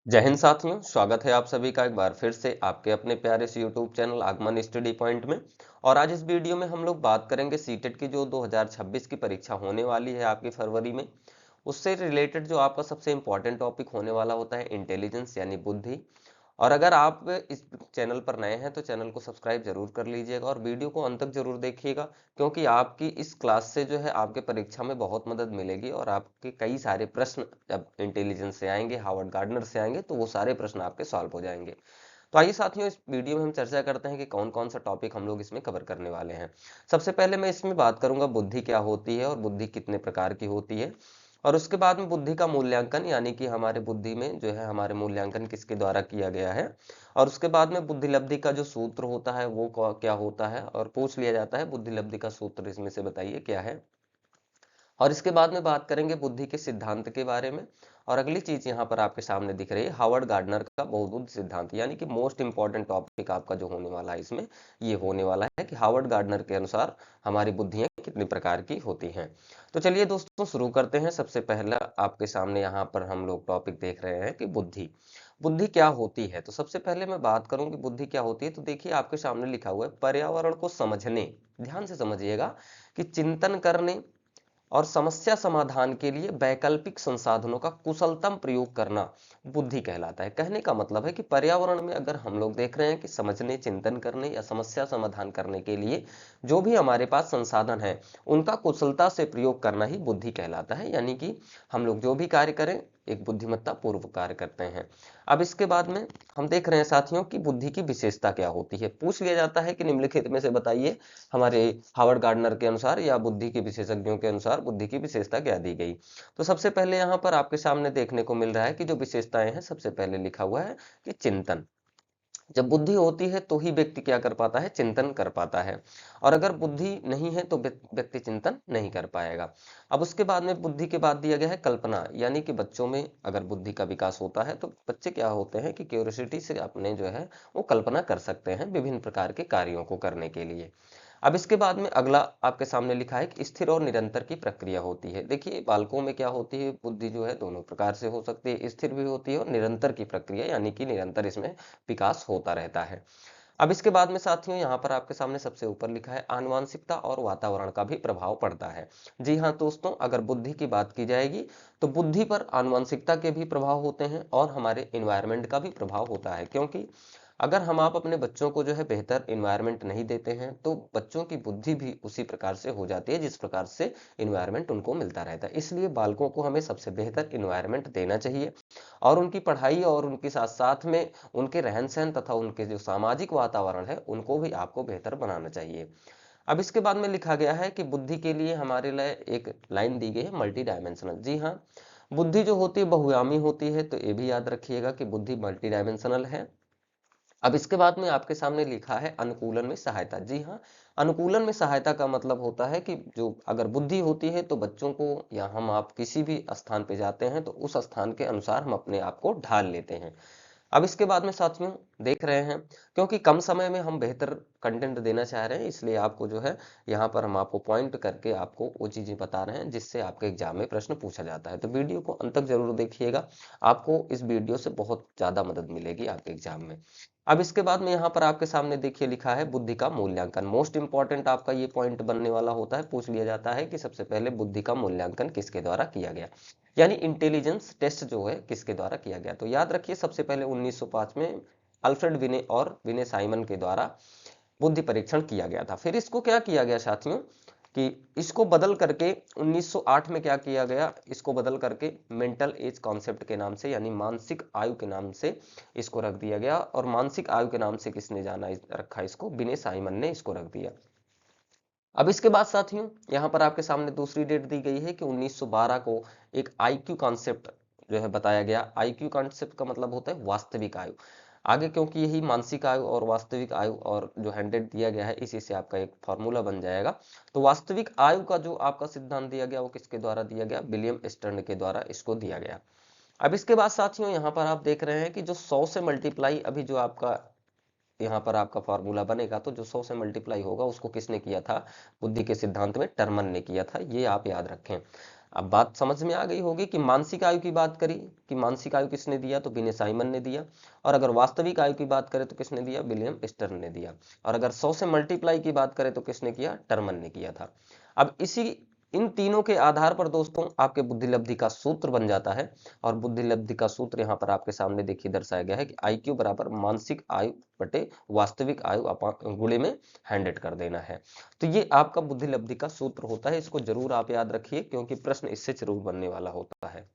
जय हिंद साथियों, स्वागत है आप सभी का एक बार फिर से आपके अपने प्यारे से यूट्यूब चैनल आगमन स्टडी पॉइंट में। और आज इस वीडियो में हम लोग बात करेंगे सीटेट की जो 2026 की परीक्षा होने वाली है आपकी फरवरी में, उससे रिलेटेड जो आपका सबसे इंपॉर्टेंट टॉपिक होने वाला होता है इंटेलिजेंस यानी बुद्धि। और अगर आप इस चैनल पर नए हैं तो चैनल को सब्सक्राइब जरूर कर लीजिएगा और वीडियो को अंत तक जरूर देखिएगा, क्योंकि आपकी इस क्लास से जो है आपके परीक्षा में बहुत मदद मिलेगी और आपके कई सारे प्रश्न जब इंटेलिजेंस से आएंगे, हार्वर्ड गार्डनर से आएंगे, तो वो सारे प्रश्न आपके सॉल्व हो जाएंगे। तो आइए साथियों, इस वीडियो में हम चर्चा करते हैं कि कौन कौन सा टॉपिक हम लोग इसमें कवर करने वाले हैं। सबसे पहले मैं इसमें बात करूंगा बुद्धि क्या होती है और बुद्धि कितने प्रकार की होती है। और उसके बाद में बुद्धि का मूल्यांकन, यानी कि हमारे बुद्धि में जो है हमारे मूल्यांकन किसके द्वारा किया गया है। और उसके बाद में बुद्धि लब्धि का जो सूत्र होता है वो क्या होता है, और पूछ लिया जाता है बुद्धि लब्धि का सूत्र इसमें से बताइए क्या है। और इसके बाद में बात करेंगे बुद्धि के सिद्धांत के बारे में। और अगली चीज यहाँ पर आपके सामने दिख रही है हार्वर्ड गार्डनर का बहुबुद्धि सिद्धांत, यानी कि मोस्ट इंपॉर्टेंट टॉपिक आपका जो होने वाला है इसमें ये होने वाला है कि हार्वर्ड गार्डनर के अनुसार हमारी बुद्धियां कितनी प्रकार की होती हैं। तो चलिए दोस्तों, शुरू करते हैं। सबसे पहला आपके सामने यहाँ पर हम लोग टॉपिक देख रहे हैं कि बुद्धि बुद्धि क्या होती है। तो सबसे पहले मैं बात करूं कि बुद्धि क्या होती है, तो देखिए आपके सामने लिखा हुआ है पर्यावरण को समझने, ध्यान से समझिएगा, कि चिंतन करने और समस्या समाधान के लिए वैकल्पिक संसाधनों का कुशलतम प्रयोग करना बुद्धि कहलाता है। कहने का मतलब है कि पर्यावरण में अगर हम लोग देख रहे हैं कि समझने, चिंतन करने या समस्या समाधान करने के लिए जो भी हमारे पास संसाधन है उनका कुशलता से प्रयोग करना ही बुद्धि कहलाता है। यानी कि हम लोग जो भी कार्य करें एक बुद्धिमत्ता पूर्व कार्य करते हैं। अब इसके बाद में हम देख रहे हैं साथियों की बुद्धि की विशेषता क्या होती है। पूछ लिया जाता है कि निम्नलिखित में से बताइए हमारे हार्वर्ड गार्डनर के अनुसार या बुद्धि के विशेषज्ञों के अनुसार बुद्धि की विशेषता क्या दी गई। तो सबसे पहले यहाँ पर आपके सामने देखने को मिल रहा है कि जो विशेषताएं हैं, सबसे पहले लिखा हुआ है कि चिंतन। जब बुद्धि होती है तो ही व्यक्ति क्या कर पाता है, चिंतन कर पाता है। और अगर बुद्धि नहीं है तो व्यक्ति चिंतन नहीं कर पाएगा। अब उसके बाद में बुद्धि के बाद दिया गया है कल्पना, यानी कि बच्चों में अगर बुद्धि का विकास होता है तो बच्चे क्या होते हैं कि क्यूरियोसिटी से अपने जो है वो कल्पना कर सकते हैं विभिन्न प्रकार के कार्यों को करने के लिए। अब इसके बाद में अगला आपके सामने लिखा है कि स्थिर और निरंतर की प्रक्रिया होती है। देखिए बालकों में क्या होती है, बुद्धि जो है दोनों प्रकार से हो सकती है, स्थिर भी होती है और निरंतर की प्रक्रिया, यानी कि निरंतर इसमें विकास होता रहता है। अब इसके बाद में साथियों यहाँ पर आपके सामने सबसे ऊपर लिखा है आनुवांशिकता और वातावरण का भी प्रभाव पड़ता है। जी हाँ दोस्तों, अगर बुद्धि की बात की जाएगी तो बुद्धि पर आनुवांशिकता के भी प्रभाव होते हैं और हमारे इन्वायरमेंट का भी प्रभाव होता है। क्योंकि अगर हम आप अपने बच्चों को जो है बेहतर इन्वायरमेंट नहीं देते हैं तो बच्चों की बुद्धि भी उसी प्रकार से हो जाती है जिस प्रकार से इन्वायरमेंट उनको मिलता रहता है। इसलिए बालकों को हमें सबसे बेहतर इन्वायरमेंट देना चाहिए और उनकी पढ़ाई और उनके साथ साथ में उनके रहन सहन तथा उनके जो सामाजिक वातावरण है उनको भी आपको बेहतर बनाना चाहिए। अब इसके बाद में लिखा गया है कि बुद्धि के लिए हमारे लिए एक लाइन दी गई है मल्टी डायमेंशनल। जी हाँ, बुद्धि जो होती है बहुआयामी होती है, तो ये भी याद रखिएगा कि बुद्धि मल्टी डायमेंशनल है। अब इसके बाद में आपके सामने लिखा है अनुकूलन में सहायता। जी हाँ, अनुकूलन में सहायता का मतलब होता है कि जो अगर बुद्धि होती है तो बच्चों को या हम आप किसी भी स्थान पे जाते हैं तो उस स्थान के अनुसार हम अपने आप को ढाल लेते हैं। अब इसके बाद में साथियों देख रहे हैं, क्योंकि कम समय में हम बेहतर कंटेंट देना चाह रहे हैं, इसलिए आपको जो है यहाँ पर हम आपको पॉइंट करके आपको वो चीजें बता रहे हैं जिससे आपके एग्जाम में प्रश्न पूछा जाता है। तो वीडियो को अंत तक जरूर देखिएगा, आपको इस वीडियो से बहुत ज्यादा मदद मिलेगी आपके एग्जाम में। अब इसके बाद में यहाँ पर आपके सामने देखिए लिखा है बुद्धि का मूल्यांकन। मोस्ट इंपॉर्टेंट आपका ये पॉइंट बनने वाला होता है। पूछ लिया जाता है कि सबसे पहले बुद्धि का मूल्यांकन किसके द्वारा किया गया, यानी इंटेलिजेंस टेस्ट जो है किसके द्वारा किया गया। तो याद रखिए सबसे पहले 1905 में अल्फ्रेड विने और विने साइमन के द्वारा बुद्धि परीक्षण किया गया था। फिर इसको क्या किया गया साथियों कि इसको बदल करके 1908 में क्या किया गया, इसको बदल करके मेंटल एज कॉन्सेप्ट के नाम से, यानी मानसिक आयु के नाम से इसको रख दिया गया। और मानसिक आयु के नाम से किसने जाना रखा इसको, विने साइमन ने इसको रख दिया। अब इसके बाद साथियों यहाँ पर आपके सामने दूसरी डेट दी गई है कि 1912 को एक आईक्यू कॉन्सेप्ट जो है बताया गया। आईक्यू कॉन्सेप्ट का मतलब होता है वास्तविक आयु। आगे क्योंकि यही मानसिक आयु और वास्तविक आयु और जो 100 दिया गया है इसी से आपका एक फॉर्मूला बन जाएगा। तो वास्तविक आयु का जो आपका सिद्धांत दिया गया वो किसके द्वारा दिया गया, विलियम स्टर्न के द्वारा इसको दिया गया। अब इसके बाद साथियों यहाँ पर आप देख रहे हैं कि जो 100 से मल्टीप्लाई अभी जो आपका यहाँ पर आपका फार्मूला बनेगा, तो जो 100 से मल्टीप्लाई होगा उसको किसने किया था, बुद्धि के सिद्धांत में टर्मन ने किया था, ये आप याद रखें। अब बात समझ में आ गई होगी कि मानसिक आयु की बात करी कि मानसिक आयु किसने दिया, तो विनय साइमन ने दिया। और अगर वास्तविक आयु की बात करें तो किसने दिया, विलियम स्टर्न ने दिया। और अगर 100 से मल्टीप्लाई की बात करें तो किसने किया, टर्मन ने किया था। अब इन तीनों के आधार पर दोस्तों आपके बुद्धि लब्धि का सूत्र बन जाता है। और बुद्धि लब्धि का सूत्र यहाँ पर आपके सामने देखिए दर्शाया गया है कि IQ बराबर मानसिक आयु बटे वास्तविक आयु गुणे में 100 कर देना है। तो ये आपका बुद्धि लब्धि का सूत्र होता है, इसको जरूर आप याद रखिए क्योंकि प्रश्न इससे जरूर बनने वाला होता है।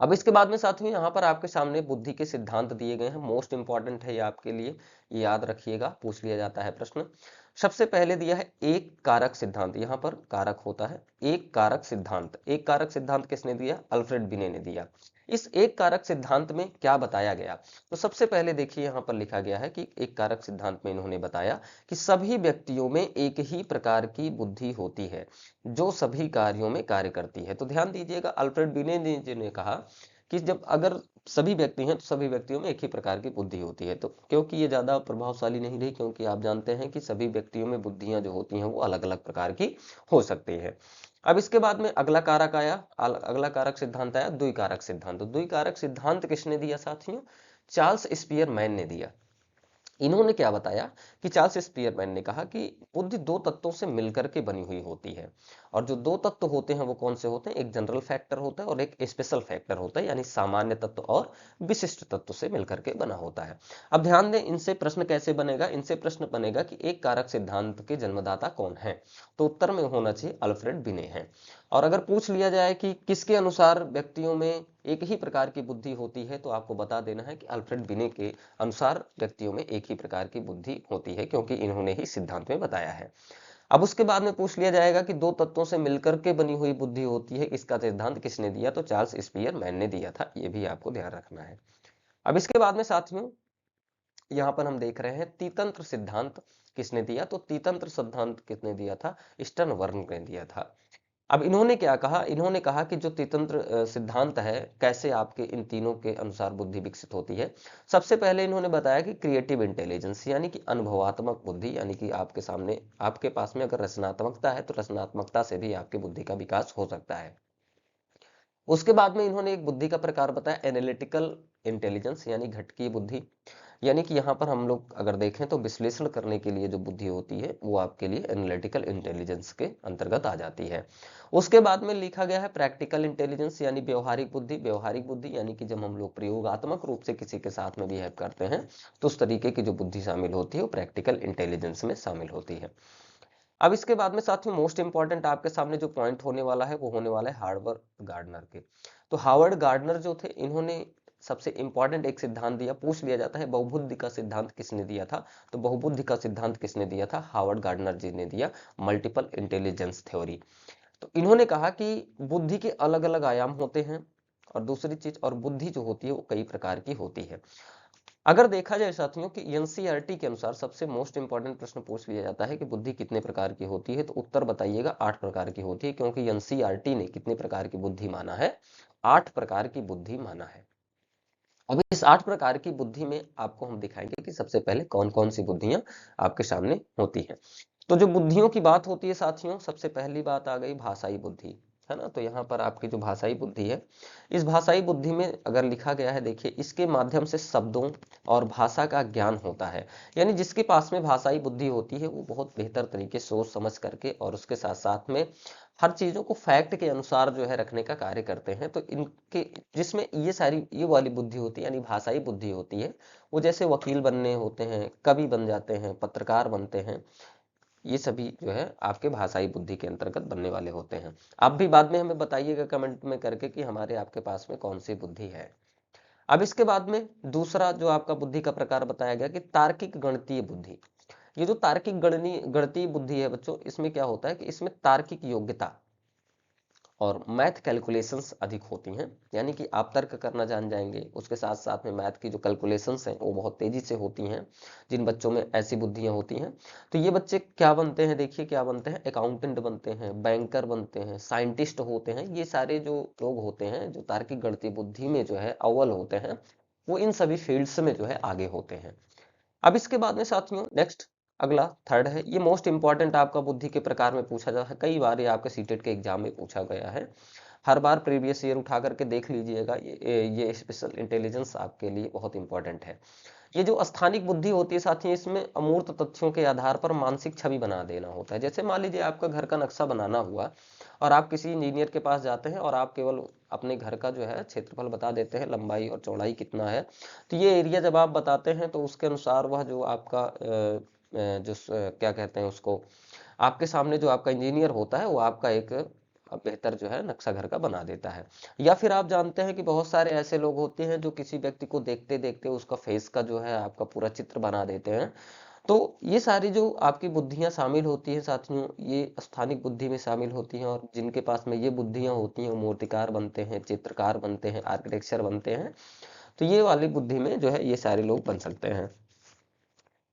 अब इसके बाद में साथियों यहाँ पर आपके सामने बुद्धि के सिद्धांत दिए गए हैं, मोस्ट इंपॉर्टेंट है ये आपके लिए, ये याद रखिएगा, पूछ लिया जाता है प्रश्न। सबसे पहले दिया है एक कारक सिद्धांत, यहाँ पर कारक होता है एक कारक सिद्धांत। एक कारक सिद्धांत किसने दिया, अल्फ्रेड बिने ने दिया। इस एक कारक सिद्धांत में क्या बताया गया, तो सबसे पहले देखिए यहाँ पर लिखा गया है कि एक कारक सिद्धांत में इन्होंने बताया कि सभी व्यक्तियों में एक ही प्रकार की बुद्धि होती है जो सभी कार्यों में कार्य करती है। तो ध्यान दीजिएगा, अल्फ्रेड बिने जी ने कहा कि जब अगर सभी व्यक्ति हैं तो सभी व्यक्तियों में एक ही प्रकार की बुद्धि होती है। तो क्योंकि ये ज्यादा प्रभावशाली नहीं रही, क्योंकि आप जानते हैं कि सभी व्यक्तियों में बुद्धियां जो होती हैं वो अलग अलग प्रकार की हो सकती हैं। अब इसके बाद में अगला कारक आया, अगला कारक सिद्धांत आया द्विकारक सिद्धांत। तो द्विकारक सिद्धांत किसने दिया साथियों, चार्ल्स स्पीयरमैन ने दिया। इन्होंने क्या बताया कि चार्ल्स स्पीयरमैन ने कहा कि बुद्धि दो तत्वों से मिलकर के बनी हुई होती है। और जो दो तत्व होते हैं वो कौन से होते हैं, एक जनरल फैक्टर होता है और एक स्पेशल फैक्टर होता है, यानी सामान्य तत्व और विशिष्ट तत्व से मिलकर के बना होता है। अब ध्यान दें, इनसे प्रश्न कैसे बनेगा, इनसे प्रश्न बनेगा कि एक कारक सिद्धांत के जन्मदाता कौन है, तो उत्तर में होना चाहिए अल्फ्रेड बिने हैं। और अगर पूछ लिया जाए कि किसके अनुसार व्यक्तियों में एक ही प्रकार की बुद्धि होती है, तो आपको बता देना है कि अल्फ्रेड बिने के अनुसार व्यक्तियों में एक ही प्रकार की बुद्धि होती है, क्योंकि इन्होंने ही सिद्धांत में बताया है। अब उसके बाद में पूछ लिया जाएगा कि दो तत्वों से मिलकर के बनी हुई बुद्धि होती है, इसका सिद्धांत किसने दिया, तो चार्ल्स स्पीयरमैन ने दिया था, ये भी आपको ध्यान रखना है। अब इसके बाद में साथियों यहाँ पर हम देख रहे हैं तीतंत्र सिद्धांत किसने दिया, तो तीतंत्र सिद्धांत किसने दिया था, स्टर्नबर्न ने दिया था। अब इन्होंने क्या कहा, इन्होंने कहा कि जो तीतंत्र सिद्धांत है, कैसे आपके इन तीनों के अनुसार बुद्धि विकसित होती है। सबसे पहले इन्होंने बताया कि क्रिएटिव इंटेलिजेंस यानी कि अनुभवात्मक बुद्धि, यानी कि आपके सामने आपके पास में अगर रचनात्मकता है तो रचनात्मकता से भी आपकी बुद्धि का विकास हो सकता है। उसके बाद में इन्होंने एक बुद्धि का प्रकार बताया एनालिटिकल इंटेलिजेंस, यानी घटकीय बुद्धि। यानी कि यहाँ पर हम लोग अगर देखें तो विश्लेषण करने के लिए जो बुद्धि होती है वो आपके लिए एनालिटिकल इंटेलिजेंस के अंतर्गत आ जाती है। उसके बाद में लिखा गया है प्रैक्टिकल इंटेलिजेंस, यानी व्यवहारिक बुद्धि। व्यवहारिक बुद्धि यानी कि जब हम लोग प्रयोगात्मक रूप से किसी के साथ में बिहेव करते हैं तो उस तरीके की जो बुद्धि शामिल होती है वो प्रैक्टिकल इंटेलिजेंस में शामिल होती है। अब इसके बाद में साथियों मोस्ट इंपॉर्टेंट आपके सामने जो पॉइंट होने वाला है वो होने वाला है हार्वर्ड गार्डनर के। तो हार्वर्ड गार्डनर जो थे, इन्होंने सबसे इंपॉर्टेंट एक सिद्धांत दिया, पूछ लिया जाता है बहुबुद्धि का सिद्धांत किसने दिया था, तो बहुबुद्धि का सिद्धांत किसने दिया था, हार्वर्ड गार्डनर जी ने दिया, मल्टीपल इंटेलिजेंस थ्योरी। तो इन्होंने कहा कि बुद्धि के अलग अलग आयाम होते हैं, और दूसरी चीज, और बुद्धि जो होती है वो कई प्रकार की होती है। अगर देखा जाए साथियों कि एनसीईआरटी के अनुसार सबसे मोस्ट इंपॉर्टेंट प्रश्न पूछ लिया जाता है कि बुद्धि कितने प्रकार की होती है, तो उत्तर बताइएगा 8 प्रकार की होती है, क्योंकि एनसीईआरटी ने कितने प्रकार की बुद्धि माना है, 8 प्रकार की बुद्धि माना है। अब इस 8 प्रकार की बुद्धि में आपको हम दिखाएंगे कि सबसे पहले कौन कौन सी बुद्धियां आपके सामने होती हैं। तो जो बुद्धियों की बात होती है साथियों, सबसे पहली बात आ गई भाषाई बुद्धि, है ना। तो यहाँ पर आपकी जो भाषाई बुद्धि है, इस भाषाई बुद्धि में अगर लिखा गया है, देखिए, इसके माध्यम से शब्दों और भाषा का ज्ञान होता है। यानी जिसके पास में भाषाई बुद्धि होती है वो बहुत बेहतर तरीके से सोच समझ करके और उसके साथ साथ में हर चीजों को फैक्ट के अनुसार जो है रखने का कार्य करते हैं। तो इनके जिसमें ये वाली बुद्धि होती है, यानी भाषाई बुद्धि होती है, वो जैसे वकील बनने होते हैं, कवि बन जाते हैं, पत्रकार बनते हैं, ये सभी जो है आपके भाषाई बुद्धि के अंतर्गत बनने वाले होते हैं। आप भी बाद में हमें बताइएगा कमेंट में करके कि हमारे आपके पास में कौन सी बुद्धि है। अब इसके बाद में दूसरा जो आपका बुद्धि का प्रकार बताया गया कि तार्किक गणितीय बुद्धि। ये जो तार्किक गणितीय बुद्धि है बच्चों, इसमें क्या होता है कि इसमें तार्किक योग्यता और मैथ कैलकुलेशंस अधिक होती हैं, यानी कि आप तर्क करना जान जाएंगे, उसके साथ साथ में मैथ की जो कैलकुलेशंस हैं वो बहुत तेजी से होती हैं। जिन बच्चों में ऐसी बुद्धियां होती हैं, तो ये बच्चे क्या बनते हैं, देखिए क्या बनते हैं, अकाउंटेंट बनते हैं, बैंकर बनते हैं, साइंटिस्ट होते हैं। ये सारे जो लोग होते हैं जो तार्किक गणितीय बुद्धि में जो है अव्वल होते हैं, वो इन सभी फील्ड्स में जो है आगे होते हैं। अब इसके बाद में साथियों नेक्स्ट अगला थर्ड है, ये मोस्ट इंपॉर्टेंट आपका बुद्धि के प्रकार में पूछा जाता है, कई बार ये आपके सीटेट के एग्जाम में पूछा गया है। हर बार प्रीवियस ईयर उठा करके देख लीजिएगा, ये स्पेशल इंटेलिजेंस आपके लिए बहुत इंपॉर्टेंट है। ये जो स्थानिक बुद्धि होती है साथियों, इसमें अमूर्त तथ्यों के आधार पर मानसिक छवि बना देना होता है। जैसे मान लीजिए आपका घर का नक्शा बनाना हुआ और आप किसी इंजीनियर के पास जाते हैं और आप केवल अपने घर का जो है क्षेत्रफल बता देते हैं, लंबाई और चौड़ाई कितना है, तो ये एरिया जब आप बताते हैं तो उसके अनुसार वह जो आपका क्या कहते हैं उसको, आपके सामने जो आपका इंजीनियर होता है वो आपका एक बेहतर जो है नक्शा घर का बना देता है। या फिर आप जानते हैं कि बहुत सारे ऐसे लोग होते हैं जो किसी व्यक्ति को देखते देखते उसका फेस का जो है आपका पूरा चित्र बना देते हैं। तो ये सारी जो आपकी बुद्धियां शामिल होती हैं साथियों, ये स्थानिक बुद्धि में शामिल होती हैं, और जिनके पास में ये बुद्धियां होती हैं वो मूर्तिकार बनते हैं, चित्रकार बनते हैं, आर्किटेक्चर बनते हैं। तो ये वाली बुद्धि में जो है ये सारे लोग बन सकते हैं।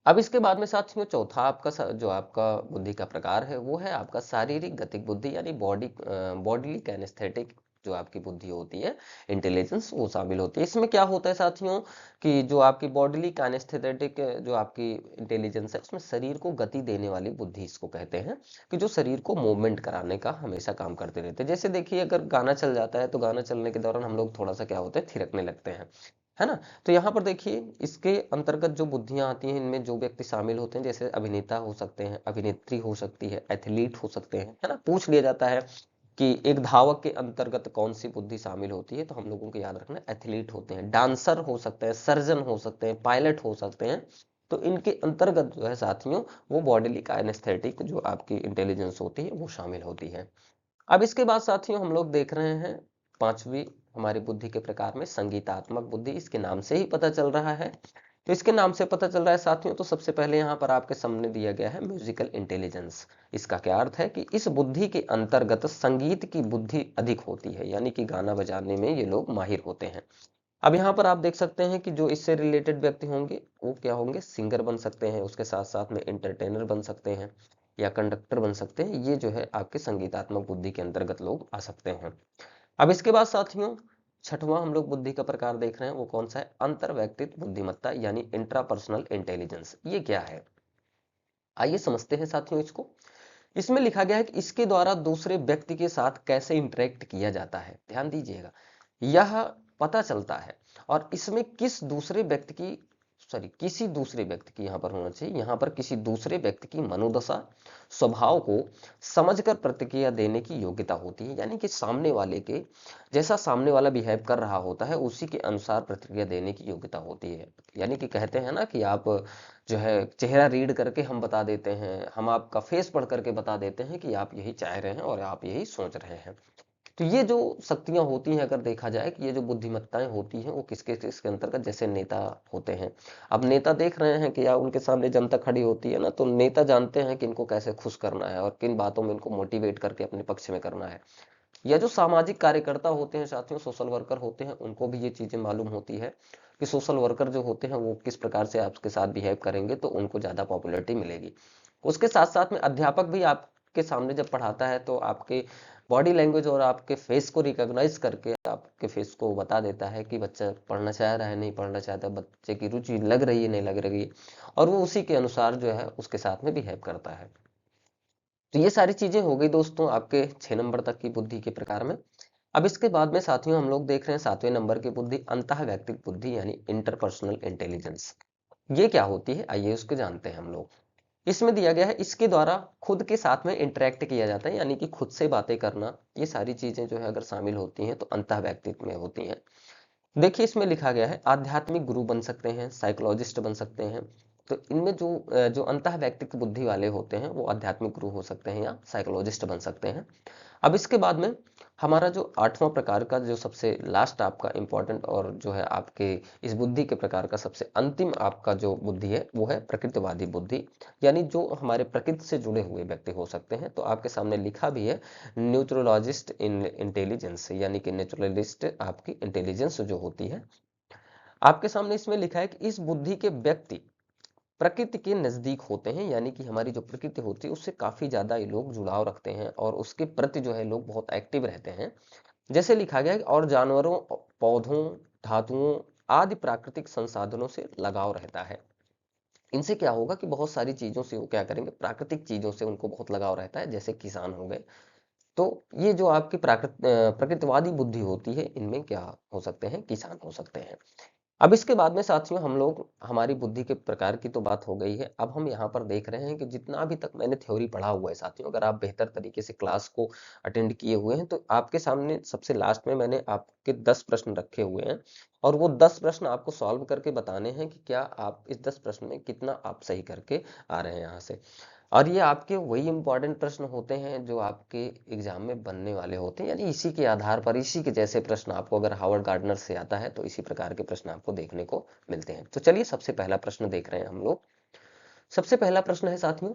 अब इसके बाद में साथियों चौथा आपका जो आपका बुद्धि का प्रकार है वो है आपका शारीरिक गतिक बुद्धि, यानी बॉडीली कैनेस्थेटिक जो आपकी बुद्धि होती है, इंटेलिजेंस, वो शामिल होती है। इसमें क्या होता है साथियों कि जो आपकी बॉडीली कैनेस्थेटिक जो आपकी इंटेलिजेंस है, उसमें शरीर को गति देने वाली बुद्धि इसको कहते हैं, कि जो शरीर को मूवमेंट कराने का हमेशा काम करते रहते हैं। जैसे देखिए अगर गाना चल जाता है तो गाना चलने के दौरान हम लोग थोड़ा सा क्या होते हैं, थिरकने लगते हैं, है ना। तो यहाँ पर देखिए इसके अंतर्गत जो बुद्धियां आती हैं, इनमें जो व्यक्ति शामिल होते हैं, जैसे अभिनेता हो सकते हैं, अभिनेत्री हो सकती है, एथलीट हो सकते हैं, है ना। पूछ लिया जाता है कि एक धावक के अंतर्गत कौन सी बुद्धि शामिल होती है, तो हम लोगों को याद रखना एथलीट होते हैं, डांसर हो सकते हैं, सर्जन हो सकते हैं, पायलट हो सकते हैं। तो इनके अंतर्गत जो है साथियों वो बॉडीली काइनेस्थेटिक जो आपकी इंटेलिजेंस होती है वो शामिल होती है। अब इसके बाद साथियों हम लोग देख रहे हैं पांचवी हमारी बुद्धि के प्रकार में संगीतात्मक बुद्धि। इसके नाम से ही पता चल रहा है, तो इसके नाम से पता चल रहा है साथियों, तो सबसे पहले यहाँ पर आपके सामने दिया गया है म्यूजिकल इंटेलिजेंस। इसका क्या अर्थ है कि इस बुद्धि के अंतर्गत संगीत की बुद्धि अधिक होती है, यानी कि गाना बजाने में ये लोग माहिर होते हैं। अब यहाँ पर आप देख सकते हैं कि जो इससे रिलेटेड व्यक्ति होंगे वो क्या होंगे, सिंगर बन सकते हैं, उसके साथ साथ में एंटरटेनर बन सकते हैं या कंडक्टर बन सकते हैं। ये जो है आपके संगीतात्मक बुद्धि के अंतर्गत लोग आ सकते हैं। अब इसके बाद साथियों छठवां हम लोग बुद्धि का प्रकार देख रहे हैं, वो कौन सा है, अंतर व्यक्तित्व बुद्धिमत्ता, यानी इंट्रापर्सनल इंटेलिजेंस। ये क्या है, आइए समझते हैं साथियों इसको। इसमें लिखा गया है कि इसके द्वारा दूसरे व्यक्ति के साथ कैसे इंटरेक्ट किया जाता है, ध्यान दीजिएगा, यह पता चलता है। और इसमें किस दूसरे व्यक्ति की, सॉरी किसी दूसरे व्यक्ति की यहाँ पर होना चाहिए, यहाँ पर किसी दूसरे व्यक्ति की मनोदशा, स्वभाव को समझकर प्रतिक्रिया देने की योग्यता होती है, यानी कि सामने वाले के जैसा सामने वाला बिहेव कर रहा होता है उसी के अनुसार प्रतिक्रिया देने की योग्यता होती है। यानी कि कहते हैं ना कि आप जो है चेहरा रीड करके हम बता देते हैं, हम आपका फेस पढ़ करके बता देते हैं कि आप यही चाह रहे हैं और आप यही सोच रहे हैं। तो ये जो शक्तियां होती हैं, अगर देखा जाए कि ये जो बुद्धिमत्ताएं होती हैं वो किसके किसके अंतर्गत, जैसे नेता होते हैं। अब नेता देख रहे हैं कि या उनके सामने जनता खड़ी होती है ना, तो नेता जानते हैं कि इनको कैसे खुश करना है और किन बातों में इनको मोटिवेट करके अपने पक्ष में करना है। या जो सामाजिक कार्यकर्ता होते हैं साथियों, सोशल वर्कर होते हैं, उनको भी ये चीजें मालूम होती है कि सोशल वर्कर जो होते हैं वो किस प्रकार से आपके साथ बिहेव करेंगे तो उनको ज्यादा पॉपुलैरिटी मिलेगी। उसके साथ साथ में अध्यापक भी आपके सामने जब पढ़ाता है तो आपके बॉडी लैंग्वेज और आपके फेस को रिकॉग्नाइज करके आपके फेस को बता देता है कि बच्चा पढ़ना चाह रहा है, नहीं पढ़ना चाहता, बच्चे की रुचि लग रही है, नहीं लग रही है, और वो उसी के अनुसार जो है उसके साथ में बिहेव करता है। तो ये सारी चीजें हो गई दोस्तों आपके 6 नंबर तक की बुद्धि के प्रकार में। अब इसके बाद में साथियों हम लोग देख रहे हैं 7वें नंबर की बुद्धि, अंतः व्यक्तिक बुद्धि, यानी इंटरपर्सनल इंटेलिजेंस। ये क्या होती है, आइए उसको जानते हैं हम लोग। इसमें दिया गया है इसके द्वारा खुद के साथ में इंटरेक्ट किया जाता है, यानी कि खुद से बातें करना, ये सारी चीजें जो है अगर शामिल होती हैं तो अंतः व्यक्तित्व में होती हैं। देखिए इसमें लिखा गया है आध्यात्मिक गुरु बन सकते हैं, साइकोलॉजिस्ट बन सकते हैं। तो इनमें जो अंतः व्यक्तित्व बुद्धि वाले होते हैं वो आध्यात्मिक गुरु हो सकते हैं या साइकोलॉजिस्ट बन सकते हैं। अब इसके बाद में हमारा जो 8वां प्रकार का जो सबसे लास्ट आपका इंपॉर्टेंट और जो है आपके इस बुद्धि के प्रकार का सबसे अंतिम आपका जो बुद्धि है वो है प्रकृतिवादी बुद्धि, यानी जो हमारे प्रकृति से जुड़े हुए व्यक्ति हो सकते हैं। तो आपके सामने लिखा भी है न्यूट्रलॉजिस्ट इन इंटेलिजेंस, यानी कि नेचुरलिस्ट आपकी इंटेलिजेंस जो होती है। आपके सामने इसमें लिखा है कि इस बुद्धि के व्यक्ति प्रकृति के नजदीक होते हैं, यानी कि हमारी जो प्रकृति होती है उससे काफी ज्यादा ये लोग जुड़ाव रखते हैं और उसके प्रति जो है लोग बहुत एक्टिव रहते हैं। जैसे लिखा गया है और जानवरों, पौधों, धातुओं आदि प्राकृतिक संसाधनों से लगाव रहता है। इनसे क्या होगा कि बहुत सारी चीजों से वो क्या करेंगे, प्राकृतिक चीजों से उनको बहुत लगाव रहता है, जैसे किसान हो गए। तो ये जो आपकी प्रकृतिवादी बुद्धि होती है, इनमें क्या हो सकते हैं, किसान हो सकते हैं। अब इसके बाद में साथियों हम लोग, हमारी बुद्धि के प्रकार की तो बात हो गई है। अब हम यहाँ पर देख रहे हैं कि जितना अभी तक मैंने थ्योरी पढ़ा हुआ है साथियों, अगर आप बेहतर तरीके से क्लास को अटेंड किए हुए हैं तो आपके सामने सबसे लास्ट में मैंने आपके 10 प्रश्न रखे हुए हैं, और वो 10 प्रश्न आपको सॉल्व करके बताने हैं कि क्या आप इस 10 प्रश्न में कितना आप सही करके आ रहे हैं यहाँ से। और ये आपके वही इंपॉर्टेंट प्रश्न होते हैं जो आपके एग्जाम में बनने वाले होते हैं, यानी इसी के आधार पर, इसी के जैसे प्रश्न आपको अगर हावर्ड गार्डनर से आता है तो इसी प्रकार के प्रश्न आपको देखने को मिलते हैं। तो चलिए सबसे पहला प्रश्न देख रहे हैं हम लोग। सबसे पहला प्रश्न है साथियों,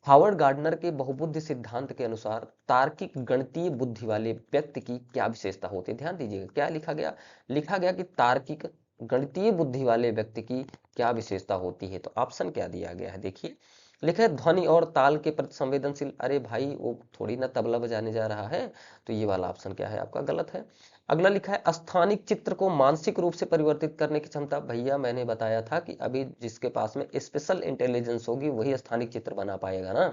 हावर्ड गार्डनर के बहुबुद्धि सिद्धांत के अनुसार तार्किक गणितीय बुद्धि वाले व्यक्ति की क्या विशेषता होती है। ध्यान दीजिएगा क्या लिखा गया कि तार्किक गणितीय बुद्धि वाले व्यक्ति की क्या विशेषता होती है। तो ऑप्शन क्या दिया गया है, देखिए लिखा है ध्वनि और ताल के प्रति संवेदनशील। अरे भाई वो थोड़ी ना तबला बजाने जा रहा है, तो ये वाला ऑप्शन क्या है आपका, गलत है। अगला लिखा है स्थानिक चित्र को मानसिक रूप से परिवर्तित करने की क्षमता। भैया मैंने बताया था कि अभी जिसके पास में स्पेशल इंटेलिजेंस होगी वही स्थानिक चित्र बना पाएगा ना।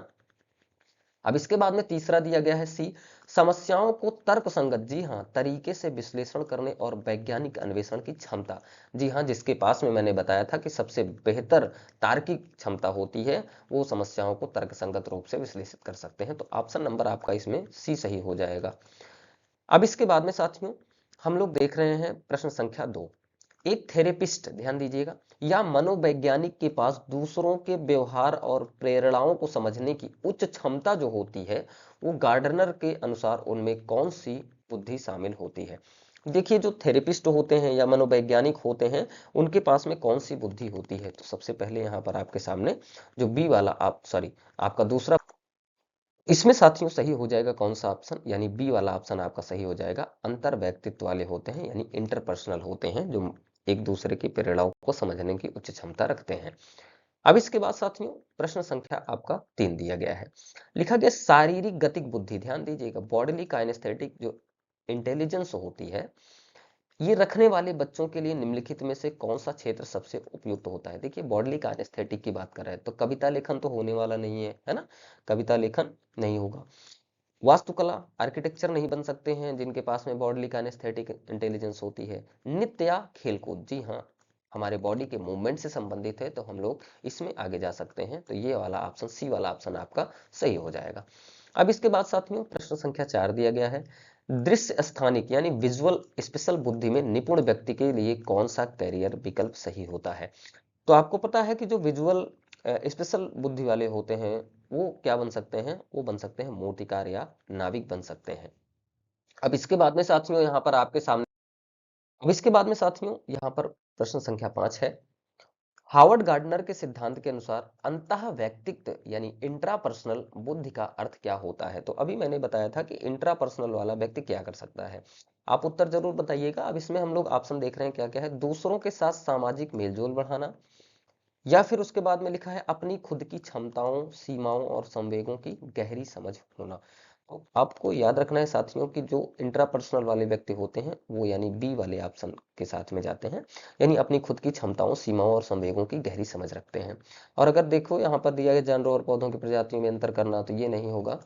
अब इसके बाद में तीसरा दिया गया है सी, समस्याओं को तर्क संगत, जी हाँ, तरीके से विश्लेषण करने और वैज्ञानिक अन्वेषण की क्षमता। जी हाँ, जिसके पास में मैंने बताया था कि सबसे बेहतर तार्किक क्षमता होती है, वो समस्याओं को तर्क संगत रूप से विश्लेषित कर सकते हैं। तो ऑप्शन नंबर आपका इसमें सी सही हो जाएगा। अब इसके बाद में साथियों हम लोग देख रहे हैं प्रश्न संख्या 2। एक थेरेपिस्ट, ध्यान दीजिएगा, या मनोवैज्ञानिक के पास दूसरों के व्यवहार और प्रेरणाओं को समझने की उच्च क्षमता जो होती है, वो गार्डनर के अनुसार उनमें कौन सी बुद्धि शामिल होती है। देखिए जो थेरेपिस्ट होते हैं या मनोवैज्ञानिक होते हैं, उनके पास में कौन सी बुद्धि होती है। तो सबसे पहले यहाँ पर आपके सामने जो बी वाला, आप सॉरी, आपका दूसरा, इसमें साथियों सही हो जाएगा कौन सा ऑप्शन, यानी बी वाला ऑप्शन आपका सही हो जाएगा। अंतर व्यक्तित्व वाले होते हैं, यानी इंटरपर्सनल होते हैं, जो एक दूसरे की प्रेरणाओं को समझने की उच्च क्षमता रखते हैं। अब इसके बाद साथियों प्रश्न संख्या आपका 3 दिया गया है। लिखा गया शारीरिक गतिक बुद्धि, ध्यान दीजिएगा, बॉडीली काइनेस्थेटिक जो इंटेलिजेंस होती है, ये रखने वाले बच्चों के लिए निम्नलिखित में से कौन सा क्षेत्र सबसे उपयुक्त होता है। देखिए बॉडली काइनेस्थेटिक की बात कर रहे हैं तो कविता लेखन तो होने वाला नहीं है ना, कविता लेखन नहीं होगा। वास्तुकला, आर्किटेक्चर नहीं बन सकते हैं जिनके पास में बॉडली काइनेस्थेटिक इंटेलिजेंस होती है। नृत्य या खेलकूद, जी हाँ, हमारे बॉडी के मूवमेंट से संबंधित है, तो हम लोग इसमें आगे जा सकते हैं। तो ये वाला ऑप्शन, सी वाला ऑप्शन आपका सही हो जाएगा। अब इसके बाद साथियों प्रश्न संख्या 4 दिया गया है, दृश्य स्थानिक यानी विजुअल स्पेशल बुद्धि में निपुण व्यक्ति के लिए कौन सा कैरियर विकल्प सही होता है। तो आपको पता है कि जो विजुअल स्पेशल बुद्धि वाले होते हैं वो क्या बन सकते हैं, वो बन सकते हैं मूर्तिकार या नाविक बन सकते हैं। अब इसके बाद में साथियों यहाँ पर आपके सामने, अब इसके बाद में साथियों यहाँ पर प्रश्न संख्या 5 है। हावर्ड गार्डनर के सिद्धांत के अनुसार अंतः व्यक्तित्व यानी इंट्रापर्सनल बुद्धि का अर्थ क्या होता है। तो अभी मैंने बताया था कि इंट्रापर्सनल वाला व्यक्ति क्या कर सकता है। आप उत्तर जरूर बताइएगा। अब इसमें हम लोग ऑप्शन देख रहे हैं क्या क्या है, दूसरों के साथ सामाजिक मेलजोल बढ़ाना, या फिर उसके बाद में लिखा है अपनी खुद की क्षमताओं, सीमाओं और संवेगों की गहरी समझ होना। तो आपको याद रखना है साथियों कि जो इंट्रापर्सनल वाले व्यक्ति होते हैं वो यानी बी वाले ऑप्शन के साथ में जाते हैं, यानी अपनी खुद की क्षमताओं, सीमाओं और संवेगों की गहरी समझ रखते हैं। और अगर देखो यहाँ पर दिया गया जानवरों और पौधों की प्रजातियों में अंतर करना, तो ये नहीं होगा।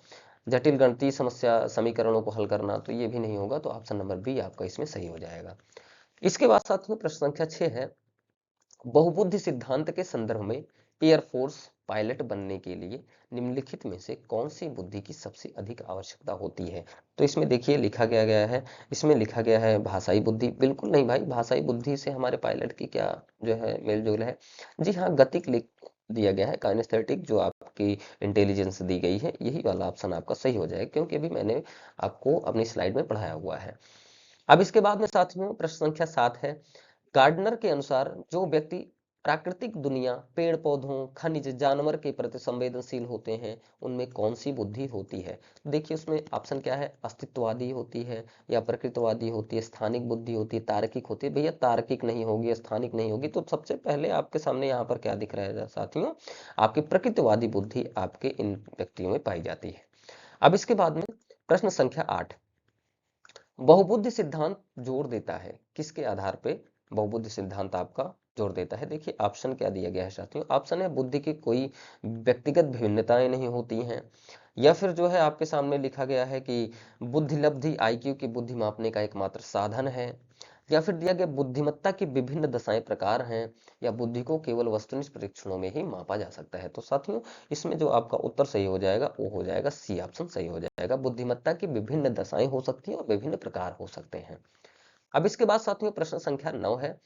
जटिल गणितीय समस्या समीकरणों को हल करना, तो ये भी नहीं होगा। तो ऑप्शन नंबर बी आपका इसमें सही हो जाएगा। इसके बाद साथियों प्रश्न संख्या 6 है, बहुबुद्धि सिद्धांत के संदर्भ में एयरफोर्स पायलट बनने के लिए निम्नलिखित में से कौन सी बुद्धि की सबसे अधिक आवश्यकता होती है। तो इसमें देखिए लिखा गया है, इसमें लिखा गया है भाषाई बुद्धि। बिल्कुल नहीं भाई, भाषाई बुद्धि से हमारे पायलट की क्या जो है मेल जोल है। जी हाँ, गतिक लिख दिया गया है, काइनेस्थेटिक जो आपकी इंटेलिजेंस दी गई है, यही वाला ऑप्शन आपका सही हो जाएगा, क्योंकि अभी मैंने आपको अपनी स्लाइड में पढ़ाया हुआ है। अब इसके बाद में साथियों प्रश्न संख्या 7 है, गार्डनर के अनुसार जो व्यक्ति प्राकृतिक दुनिया, पेड़ पौधों, खनिज, जानवर के प्रति संवेदनशील होते हैं उनमें कौन सी बुद्धि होती है। देखिए उसमें ऑप्शन क्या है, अस्तित्ववादी होती है या प्रकृतिवादी होती है, स्थानिक बुद्धि होती है, तार्किक होती है। भैया तार्किक नहीं होगी, स्थानिक नहीं होगी, तो सबसे पहले आपके सामने यहाँ पर क्या दिख रहा है साथियों, आपकी प्रकृतिवादी बुद्धि आपके इन व्यक्तियों में पाई जाती है। अब इसके बाद में प्रश्न संख्या 8, बहुबुद्धि सिद्धांत जोर देता है किसके आधार पे, बहुबुद्धि सिद्धांत आपका जोर देता है। देखिए ऑप्शन क्या दिया गया है साथियों, ऑप्शन है बुद्धि की कोई व्यक्तिगत भिन्नताएं नहीं होती हैं, या फिर जो है आपके सामने लिखा गया है कि बुद्धि लब्धि आईक्यू की बुद्धि मापने का एकमात्र साधन है, या फिर दिया गया बुद्धिमत्ता की विभिन्न दशाएं प्रकार हैं, या बुद्धि को केवल वस्तुनिष्ठ परीक्षणों में ही मापा जा सकता है। तो साथियों इसमें जो आपका उत्तर सही हो जाएगा वो हो जाएगा सी ऑप्शन सही हो जाएगा, बुद्धिमत्ता की विभिन्न दशाएं हो सकती है और विभिन्न प्रकार हो सकते हैं। अब इसके बाद साथियों प्रश्न संख्या 9 है,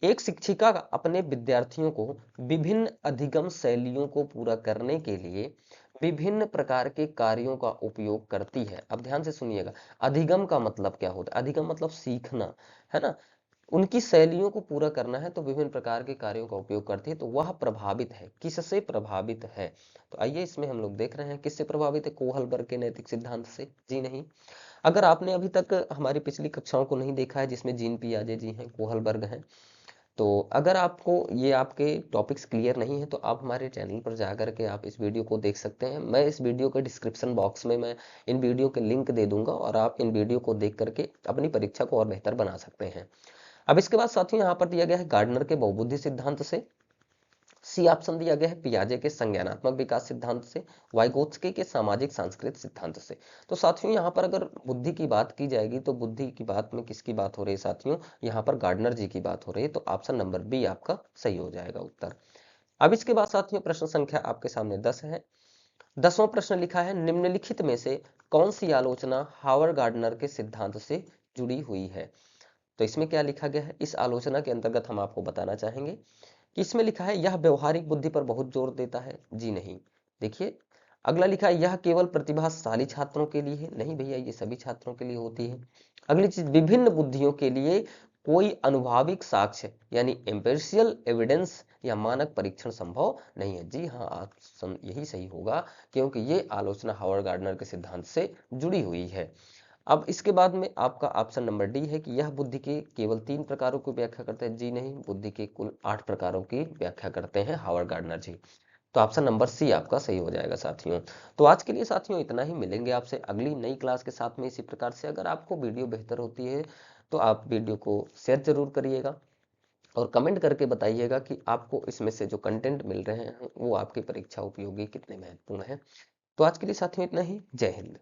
एक शिक्षिका अपने विद्यार्थियों को विभिन्न अधिगम शैलियों को पूरा करने के लिए विभिन्न प्रकार के कार्यों का उपयोग करती है। अब ध्यान से सुनिएगा, अधिगम का मतलब क्या होता है, अधिगम मतलब सीखना, है ना। उनकी शैलियों को पूरा करना है तो विभिन्न प्रकार के कार्यों का उपयोग करती है, तो वह प्रभावित है, किससे प्रभावित है। तो आइए इसमें हम लोग देख रहे हैं किससे प्रभावित है, कोहलबर्ग के नैतिक सिद्धांत से, जी नहीं। अगर आपने अभी तक हमारी पिछली कक्षाओं को नहीं देखा है जिसमें जीन पियाजे जी हैं, कोहलबर्ग हैं, तो अगर आपको ये आपके टॉपिक्स क्लियर नहीं है तो आप हमारे चैनल पर जाकर के आप इस वीडियो को देख सकते हैं। मैं इस वीडियो के डिस्क्रिप्शन बॉक्स में मैं इन वीडियो के लिंक दे दूंगा और आप इन वीडियो को देख करके अपनी परीक्षा को और बेहतर बना सकते हैं। अब इसके बाद साथियों यहाँ पर दिया गया है गार्डनर के बहुबुद्धि सिद्धांत से, सी ऑप्शन दिया गया है पियाजे के संज्ञानात्मक विकास सिद्धांत से, वाइगोत्स्की के सामाजिक सांस्कृतिक सिद्धांत से। तो साथियों यहाँ पर अगर बुद्धि की बात की जाएगी तो बुद्धि की बात में किसकी बात हो रही है साथियों, यहाँ पर गार्डनर जी की बात हो रही है, तो ऑप्शन नंबर बी आपका सही हो जाएगा उत्तर। अब इसके बाद साथियों प्रश्न संख्या आपके सामने 10 है। 10वां प्रश्न लिखा है निम्नलिखित में से कौन सी आलोचना हावर्ड गार्डनर के सिद्धांत से जुड़ी हुई है। तो इसमें क्या लिखा गया है, इस आलोचना के अंतर्गत हम आपको बताना चाहेंगे कि इसमें लिखा है यह व्यवहारिक बुद्धि पर बहुत जोर देता है, जी नहीं। देखिए अगला लिखा है यह केवल प्रतिभाशाली छात्रों के लिए है, नहीं भैया ये सभी छात्रों के लिए होती है। अगली चीज विभिन्न बुद्धियों के लिए कोई अनुभाविक साक्ष्य यानी एम्पिरिकल एविडेंस या मानक परीक्षण संभव नहीं है, जी हाँ ऑप्शन यही सही होगा क्योंकि ये आलोचना हावर्ड गार्डनर के सिद्धांत से जुड़ी हुई है। अब इसके बाद में आपका ऑप्शन नंबर डी है कि यह बुद्धि के केवल 3 प्रकारों की व्याख्या करते हैं, जी नहीं, बुद्धि के कुल 8 प्रकारों की व्याख्या करते हैं हावर्ड गार्डनर जी। तो ऑप्शन नंबर सी आपका सही हो जाएगा साथियों। तो आज के लिए साथियों इतना ही, मिलेंगे आपसे अगली नई क्लास के साथ में इसी प्रकार से। अगर आपको वीडियो बेहतर होती है तो आप वीडियो को शेयर जरूर करिएगा और कमेंट करके बताइएगा कि आपको इसमें से जो कंटेंट मिल रहे हैं वो आपकी परीक्षा उपयोगी कितने महत्वपूर्ण है। तो आज के लिए साथियों इतना ही, जय हिंद।